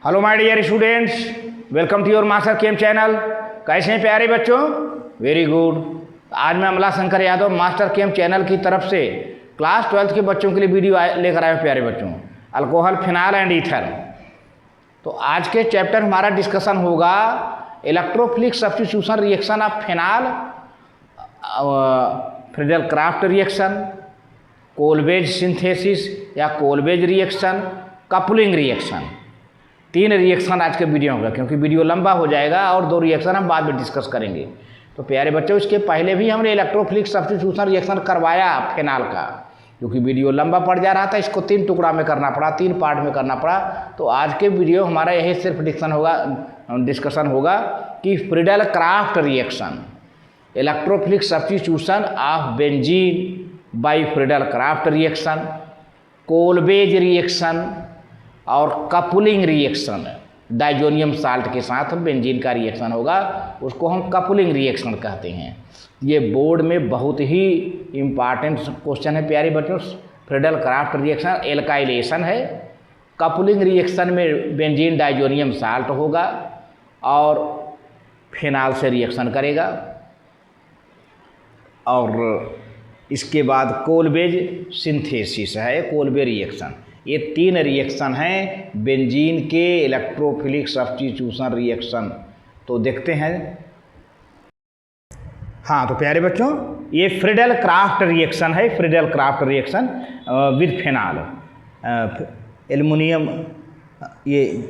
Hello my dear students, welcome to your Master Chem channel. कैसे हैं प्यारे बच्चों? Very good. आज मैं Amla Shankar Yadav Master Chem channel की तरफ से क्लास 12 के बच्चों के लिए वीडियो लेकर आए प्यारे बच्चों, अल्कोहल, फिनाल एंड ईथर। तो आज के चैप्टर हमारा डिस्कशन होगा electrophilic substitution reaction of phenol, Friedel Crafts reaction, Kolbe's synthesis या Kolbe's reaction, coupling reaction. 3 reaction आज के वीडियो होगा, क्योंकि वीडियो लंबा हो जाएगा और 2 रिएक्शन हम बाद में डिस्कस करेंगे। तो प्यारे बच्चों, इसके पहले भी हमने इलेक्ट्रोफिलिक सब्स्टिट्यूशन रिएक्शन करवाया फिनाल का, क्योंकि वीडियो लंबा पड़ जा रहा था, इसको 3 टुकड़ा में करना पड़ा, 3 पार्ट में करना पड़ा। तो आज के वीडियो हमारा यही सिर्फ डिस्कशन होगा कि Friedel Crafts reaction, electrophilic substitution of benzene by Friedel Crafts reaction, Kolbe's reaction और कपलिंग रिएक्शन। डाइजोनियम साल्ट के साथ बेंजीन का रिएक्शन होगा, उसको हम कपलिंग रिएक्शन कहते हैं। ये बोर्ड में बहुत ही इम्पॉर्टेंट क्वेश्चन है प्यारे बच्चों। फ्रीडल क्राफ्ट रिएक्शन एल्काइलेशन है, कपलिंग रिएक्शन में बेंजीन डाइजोनियम साल्ट होगा और फिनाल से रिएक्शन करेगा। और इसके बाद कोलबेज सिंथेसिस है, कोलबे रिएक्शन। ये 3 रिएक्शन हैं बेंजीन के इलेक्ट्रोफिलिक सब्स्टिट्यूशन रिएक्शन। तो देखते हैं। हाँ, तो प्यारे बच्चों, ये फ्रीडल क्राफ्ट रिएक्शन है, Friedel Crafts reaction with phenol, aluminium, ये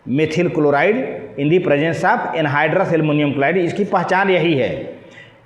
methyl chloride in the presence of anhydrous aluminium chloride. इसकी पहचान यही है,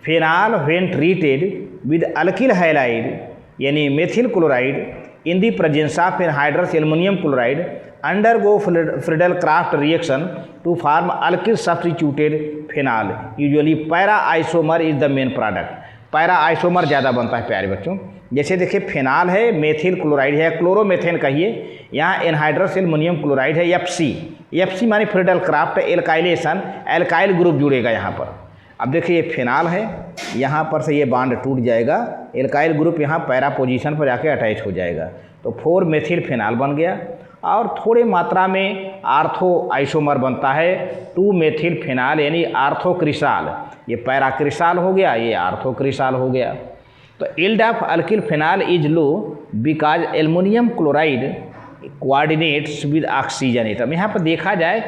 phenol when treated with alkyl halide यानी methyl chloride in the presence of anhydrous aluminum chloride undergo Friedel Crafts reaction to form alkyl substituted phenol. Usually para isomer is the main product. Para isomer ज़्यादा बनता है प्यारे बच्चों। जैसे देखिए, phenol है, methyl chloride है, क्लोरोमेथेन कहिए, यहाँ एनहाइड्रस एल्युमिनियम क्लोराइड है, एफसी माने Friedel craft alkylation, alkyl group जुड़ेगा यहाँ पर। अब देखिए, ये फिनाल है, यहाँ पर से ये बांड टूट जाएगा, एल्काइल ग्रुप यहाँ पैरा पोजीशन पर जाके अटैच हो जाएगा, तो 4 मेथिल फिनाल बन गया। और थोड़े मात्रा में आर्थो आइसोमर बनता है, 2 मेथिल फिनाल यानी आर्थोक्रिसाल। ये पैराक्रिसाल हो गया, ये आर्थोक्रिसाल हो गया। तो yield of alkyl phenol is low because aluminium chloride coordinates with oxygen atom. यहाँ पर देखा जाए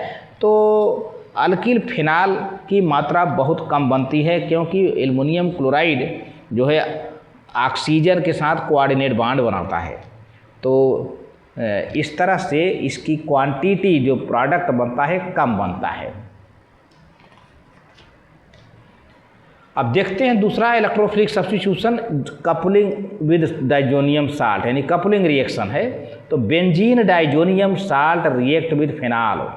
तो अल्किल फिनाल की मात्रा बहुत कम बनती है, क्योंकि एल्युमिनियम क्लोराइड जो है ऑक्सीजन के साथ कोऑर्डिनेट बॉन्ड बनाता है। तो इस तरह से इसकी क्वांटिटी जो प्रोडक्ट बनता है कम बनता है। अब देखते हैं दूसरा electrophilic substitution, coupling with diazonium salt यानी कपलिंग रिएक्शन है। तो benzene diazonium salt react with phenol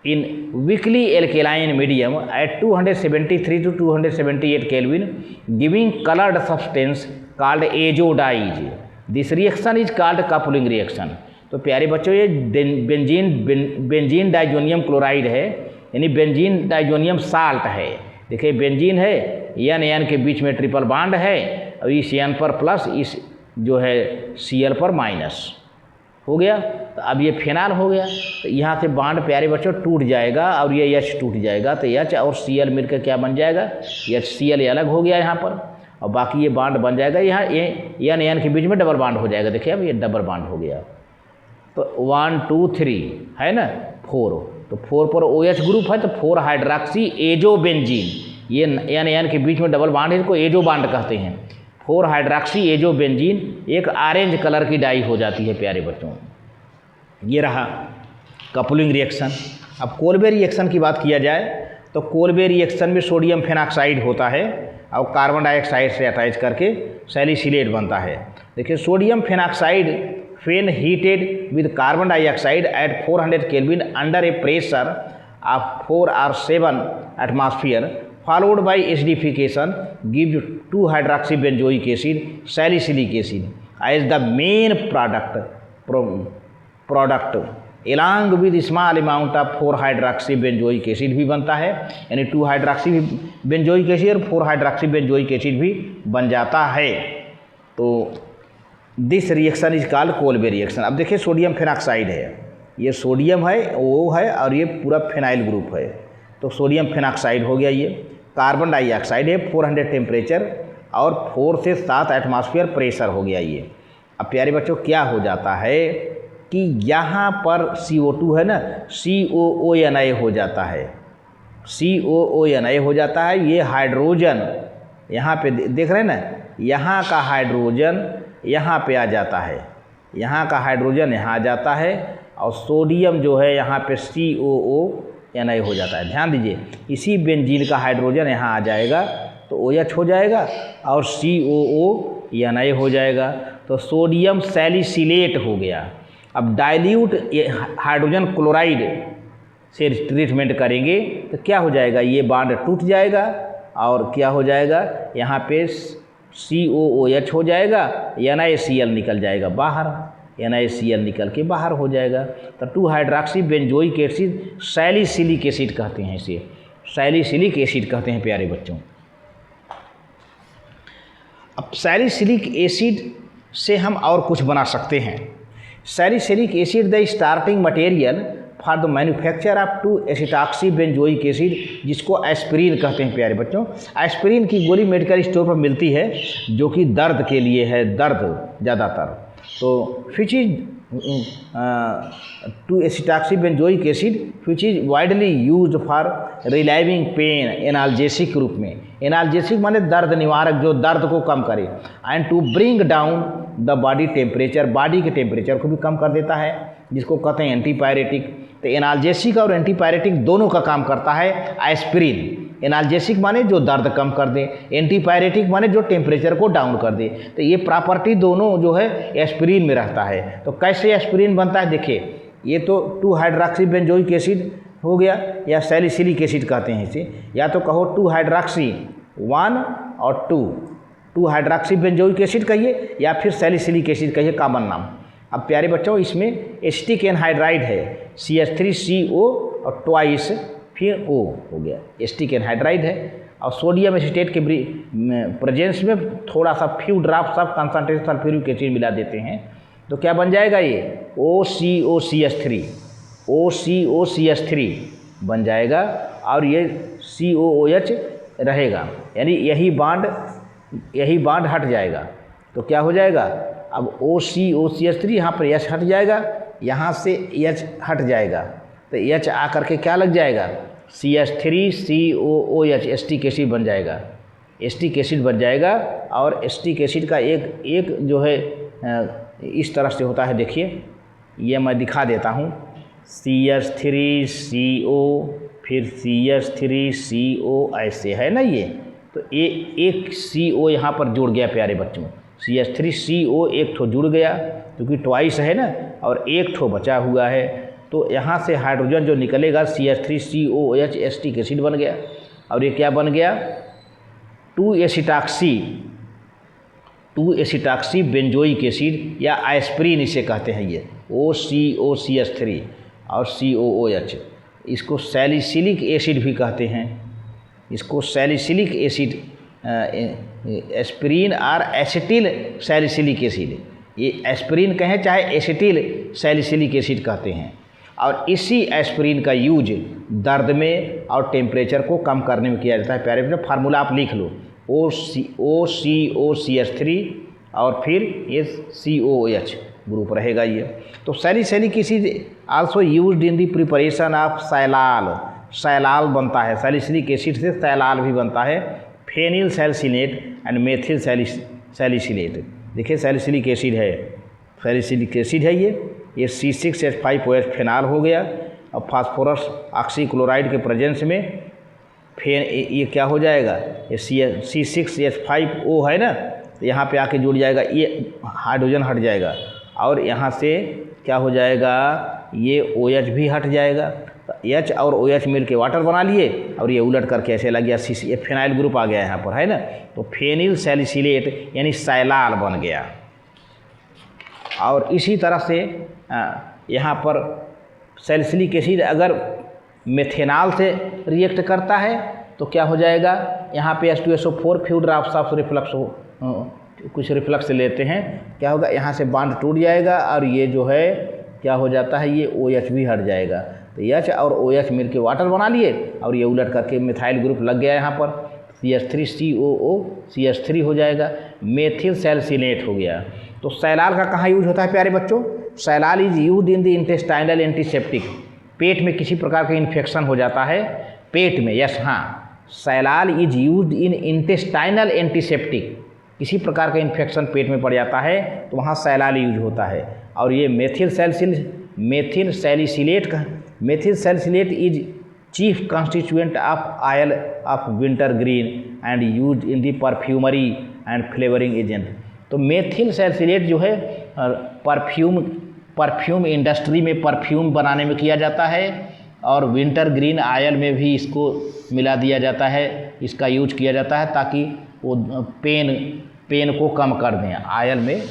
in weakly alkaline medium at 273 to 278 Kelvin, giving colored substance called azodyes. This reaction is called coupling reaction. तो प्यारे बच्चों, ये benzene diazonium chloride है यानी benzene diazonium salt है। देखिए, बेंजीन है, N के बीच में ट्रिपल बॉन्ड है, और इस एन पर प्लस, इस जो है Cl पर माइनस हो गया। तो अब ये फिनाल हो गया, तो यहाँ से बॉन्ड प्यारे बच्चों टूट जाएगा और ये H टूट जाएगा, तो H और Cl मिलकर क्या बन जाएगा, HCl अलग हो गया यहाँ पर, और बाकी ये बॉन्ड बन जाएगा। यहाँ ये एन के बीच में डबल बॉन्ड हो जाएगा। देखिए, अब ये डबल बॉन्ड हो गया। तो 1 2 3 है ना, 4, तो 4 पर OH ग्रुप है, तो 4 हाइड्रॉक्सी एजोबेंजीन, ये एन के बीच में डबल बॉन्ड है, इसको एजो बॉन्ड कहते हैं। 4 हाइड्रॉक्सी एजोबेंजीन एक ऑरेंज कलर की डाई हो जाती है प्यारे बच्चों। ये रहा कपलिंग रिएक्शन। अब कोलबे रिएक्शन की बात किया जाए तो कोलबे रिएक्शन में सोडियम फेनॉक्साइड होता है और कार्बन डाइऑक्साइड से अटैच करके सैलिसिलेट बनता है। देखिए, sodium phenoxide when heated with carbon dioxide eight 400 kelvin under A pressure of 4 or 7 atmosphere followed by acidification give 2 hydroxybenzoic acid salicylic acid as the main product along with small amount of 4 hydroxybenzoic acid भी बनता है, यानी 2 hydroxybenzoic acid और 4 hydroxybenzoic acid भी बन जाता है। तो this reaction is called Kolbe reaction. अब देखिए, सोडियम फेनॉक्साइड है, ये सोडियम है, वो है, और ये पूरा फिनाइल ग्रुप है, तो सोडियम फिनॉक्साइड हो गया। ये कार्बन डाइऑक्साइड है, 400 टेम्परेचर और 4 से 7 एटमॉस्फेयर प्रेशर हो गया ये। अब प्यारे बच्चों क्या हो जाता है कि यहाँ पर CO2 है ना, COONA हो जाता है, COONA हो जाता है। ये हाइड्रोजन यहाँ पे देख रहे हैं ना, यहाँ का हाइड्रोजन यहाँ पे आ जाता है, यहाँ का हाइड्रोजन यहाँ आ जाता है, और सोडियम जो है यहाँ पे COONA हो जाता है। ध्यान दीजिए, इसी बेंजीन का हाइड्रोजन यहाँ आ जाएगा तो OH हो जाएगा और COONA हो जाएगा, तो सोडियम सैलिसिलेट हो गया। अब डाइल्यूट हाइड्रोजन क्लोराइड से ट्रीटमेंट करेंगे तो क्या हो जाएगा, ये बॉन्ड टूट जाएगा और क्या हो जाएगा, यहाँ पे COOH हो जाएगा, NaCl निकल जाएगा बाहर, NaCl निकल के बाहर हो जाएगा। तो 2 hydroxy benzoic acid salicylic acid कहते हैं, इसे सैलिसिलिक एसिड कहते हैं प्यारे बच्चों। अब सैलिसिलिक एसिड से हम और कुछ बना सकते हैं। Salicylic acid the starting material for the manufacture of 2 acetoxy benzoic acid, जिसको एस्पिरिन कहते हैं प्यारे बच्चों। एस्पिरिन की गोली मेडिकल स्टोर पर मिलती है, जो कि दर्द के लिए है, दर्द ज़्यादातर। तो which is 2 acetoxy benzoic acid which is widely used for relieving pain, analgesic रूप में। एनाल्जेसिक माने दर्द निवारक, जो दर्द को कम करे, and to bring down the body temperature, body के टेम्परेचर को भी कम कर देता है, जिसको कहते हैं एंटीपायरेटिक। तो एनाल्जेसिक और एंटीपायरेटिक दोनों का काम करता है एस्पिरिन। एनाल्जेसिक माने जो दर्द कम कर दे, एंटीपायरेटिक माने जो टेम्परेचर को डाउन कर दे। तो ये प्रॉपर्टी दोनों जो है एस्पिरिन में रहता है। तो कैसे एस्पिरिन बनता है, देखिए, ये तो 2 हाइड्रॉक्सी बेंजोइक एसिड हो गया, या सैलिसिलिक एसिड कहते हैं इसे, या तो कहो 2 हाइड्रॉक्सी 1 और 2 हाइड्रॉक्सी बेंजोइक एसिड कहिए, या फिर सैलिसिलिक एसिड कहिए, कॉमन नाम। अब प्यारे बच्चों, इसमें एसिटिक एनहाइड्राइड है, CH3CO और ट्वाइस फिर O हो गया, एसिटिक एनहाइड्राइड है। और सोडियम एसिटेट के प्रेजेंस में थोड़ा सा few drops of concentrated sulphuric acid मिला देते हैं, तो क्या बन जाएगा, ये OCOCH3, OCOCH3 बन जाएगा, और ये COOH रहेगा, यानी यही बॉन्ड हट जाएगा। तो क्या हो जाएगा, अब OCOCH3 यहाँ पर H हट जाएगा, यहाँ से H हट जाएगा, तो H आ करके क्या लग जाएगा, CH3COOH एसिटिक एसिड बन जाएगा, एसिटिक एसिड बन जाएगा। और एसिटिक एसिड का एक जो है इस तरह से होता है, देखिए, ये मैं दिखा देता हूँ, CH3CO फिर CH3CO ऐसे है ना ये, तो एक CO यहाँ पर जुड़ गया प्यारे बच्चों, CH3CO एक ठो जुड़ गया, क्योंकि ट्वाइस है ना, और एक ठो बचा हुआ है, तो यहाँ से हाइड्रोजन जो निकलेगा CH3COOH एसिटिक एसिड बन गया। और ये क्या बन गया, 2 एसिटॉक्सी बेंजोइक एसिड, या एस्पिरिन इसे कहते हैं, ये OCOCH3 और COOH। इसको सैलिसिलिक एसिड भी कहते हैं, इसको सैलिसिलिक एसिड, एस्पिरिन और एसिटिल सैलिसिलिक एसिड, ये एस्पिरिन कहें चाहे एसिटिल सैलिसिलिक एसिड कहते हैं। और इसी एस्पिरिन का यूज दर्द में और टेम्परेचर को कम करने में किया जाता है। प्यारे बच्चों, फार्मूला आप लिख लो, OCOCH3 और फिर ये COOH ग्रुप रहेगा ये। तो salicylic acid also used in the preparation of salol बनता है, सैलिसिलिक एसिड से सैलाल भी बनता है, phenyl salicylate and methyl salicylate. देखिए, सैलिसिलिक एसिड है ये C6H5OH फेनाल हो गया, और फास्फोरस ऑक्सीक्लोराइड के प्रेजेंस में फिर ये क्या हो जाएगा, ये C6H5O है ना, तो यहाँ पे आके जुड़ जाएगा, ये हाइड्रोजन हट जाएगा, और यहाँ से क्या हो जाएगा, ये OH भी हट जाएगा। तो H और OH मिल के वाटर बना लिए, और ये उलट करके ऐसे लग गया, ये फेनाइल ग्रुप आ गया यहाँ पर, है ना, तो फेनिल सैलिसिलेट यानी सैलाल बन गया। और इसी तरह से यहाँ पर सैलिसिलिक एसिड अगर मेथेनॉल से रिएक्ट करता है तो क्या हो जाएगा, यहाँ पे H2SO4 few drops of reflux हो, कुछ रिफ्लक्स लेते हैं, क्या होगा, यहाँ से बॉन्ड टूट जाएगा, और ये जो है क्या हो जाता है, ये OH भी हट जाएगा। तो H और OH मिलकर वाटर बना लिए और ये उलट करके मिथाइल ग्रुप लग गया यहाँ पर, CH3COO CH3 हो जाएगा, मेथिल सैलिसिलेट हो गया। तो सैलाल का कहाँ यूज होता है प्यारे बच्चों? Salol is use in the intestinal antiseptic. पेट में किसी प्रकार का इन्फेक्शन हो जाता है पेट में, यस हाँ, salol is use in intestinal antiseptic. किसी प्रकार का इन्फेक्शन पेट में पड़ जाता है तो वहाँ सैलाल यूज होता है। और ये methyl salicylate is chief constituent of oil of winter green and use in the perfumery and flavouring agent. तो मेथिल सैलिसिलेट जो है परफ्यूम इंडस्ट्री में परफ्यूम बनाने में किया जाता है और विंटर ग्रीन ऑयल में भी इसको मिला दिया जाता है, इसका यूज किया जाता है ताकि वो पेन को कम कर दें, ऑयल में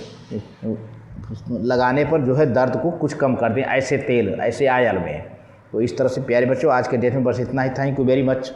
लगाने पर जो है दर्द को कुछ कम कर दें, ऐसे तेल ऐसे ऑयल में। तो इस तरह से प्यारे बच्चों आज के डेट में बस इतना ही। Thank you very much.